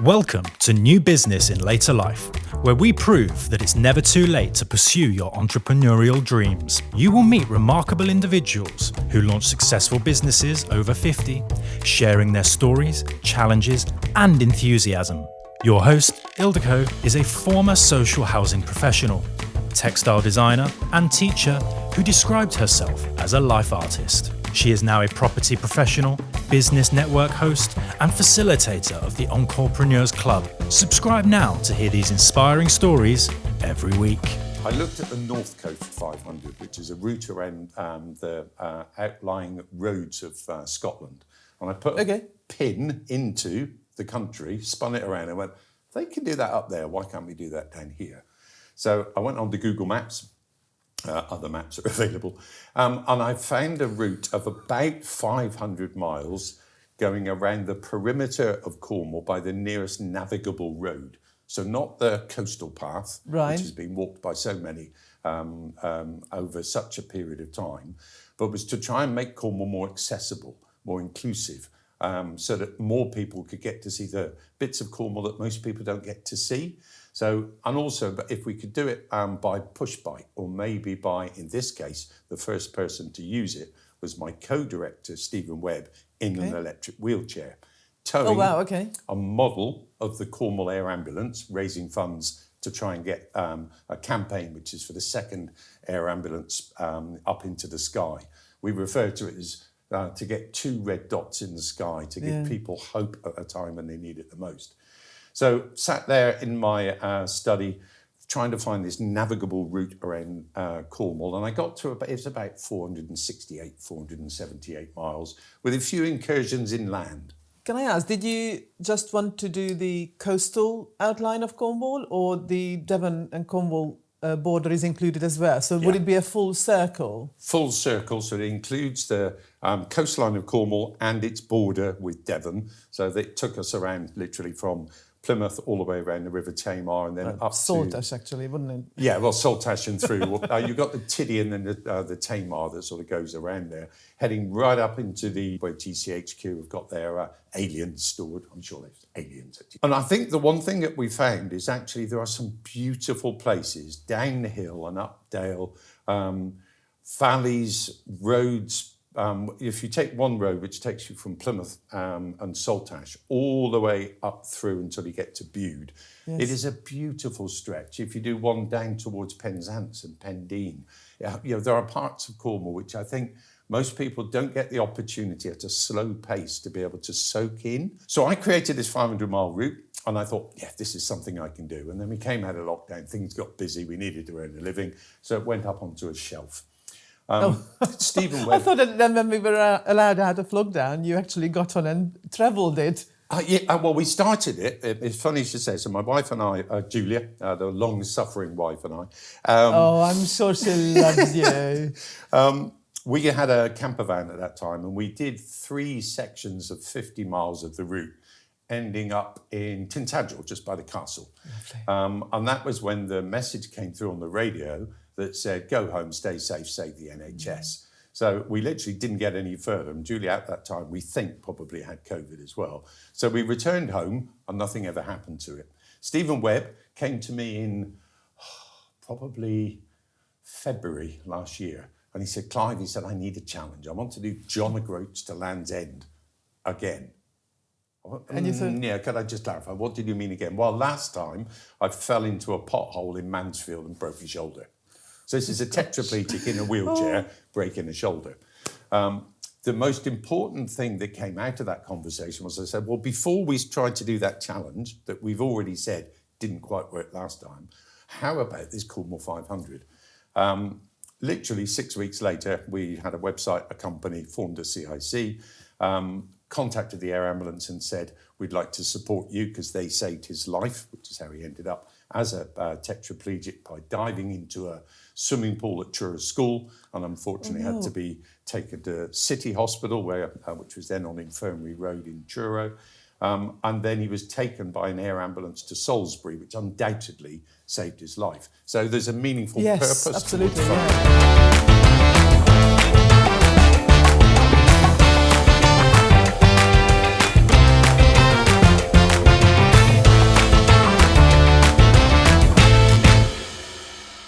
Welcome to New Business in Later Life, where we prove that it's never too late to pursue your entrepreneurial dreams. You will meet remarkable individuals who launch successful businesses over 50, sharing their stories, challenges, and enthusiasm. Your host, Ildiko, is a former social housing professional, textile designer, and teacher who described herself as a life artist. She is now a property professional, business network host, and facilitator of the Entrepreneurs Club. Subscribe now to hear these inspiring stories every week. I looked at the North Coast 500, which is a route around the outlying roads of Scotland. And I put a pin into the country, spun it around and went, if they can do that up there, why can't we do that down here? So I went on to Google Maps. Other maps are available. And I found a route of about 500 miles going around the perimeter of Cornwall by the nearest navigable road. So not the coastal path, which has been walked by so many over such a period of time, but was to try and make Cornwall more accessible, more inclusive, so that more people could get to see the bits of Cornwall that most people don't get to see. So, and also, but if we could do it by push bike, or maybe by, in this case, the first person to use it was my co-director, Stephen Webb, in an electric wheelchair, towing a model of the Cornwall Air Ambulance, raising funds to try and get a campaign, which is for the second air ambulance up into the sky. We refer to it as to get 2 red dots in the sky to give people hope at a time when they need it the most. So sat there in my study trying to find this navigable route around Cornwall, and I got to it was about 478 miles with a few incursions inland. Can I ask, did you just want to do the coastal outline of Cornwall, or the Devon and Cornwall border is included as well? So would it be a full circle? Full circle, so it includes the coastline of Cornwall and its border with Devon. So it took us around literally from Plymouth all the way around the River Tamar and then up Saltash, to... actually, wouldn't it? Yeah, well, Saltash and through. You've got the Tiddy and then the Tamar that sort of goes around there, heading right up into where GCHQ have got their aliens stored. I'm sure there's aliens. And I think the one thing that we found is actually there are some beautiful places down the hill and up dale, valleys, roads. If you take one road, which takes you from Plymouth and Saltash all the way up through until you get to Bude, it is a beautiful stretch. If you do one down towards Penzance and Pendine, there are parts of Cornwall which I think most people don't get the opportunity at a slow pace to be able to soak in. So I created this 500-mile route, and I thought, this is something I can do. And then we came out of lockdown, things got busy, we needed to earn a living, so it went up onto a shelf. Stephen Webb. I thought that then when we were allowed out of lockdown, you actually got on and travelled it. Well, we started it. It's funny you should say. So my wife and I, Julia, the long-suffering wife and I. I'm sure she loves you. We had a camper van at that time, and we did 3 sections of 50 miles of the route, ending up in Tintagel, just by the castle. And that was when the message came through on the radio that said, go home, stay safe, save the NHS. So we literally didn't get any further. And Julie, at that time, we think probably had COVID as well. So we returned home and nothing ever happened to it. Stephen Webb came to me in probably February last year. And he said, Clive, I need a challenge. I want to do John O'Groats to Land's End again. And you said, could I just clarify, what did you mean again? Well, last time I fell into a pothole in Mansfield and broke my shoulder. So this is a tetraplegic in a wheelchair breaking a shoulder. The most important thing that came out of that conversation was I said, well, before we tried to do that challenge that we've already said didn't quite work last time, how about this Cornwall 500? Literally 6 weeks later, we had a website, a company, formed a CIC, contacted the air ambulance and said, we'd like to support you because they saved his life, which is how he ended up as a tetraplegic by diving into a swimming pool at Truro School, and unfortunately had to be taken to City Hospital, which was then on Infirmary Road in Truro. And then he was taken by an air ambulance to Salisbury, which undoubtedly saved his life. So there's a meaningful purpose. Yes, absolutely. Towards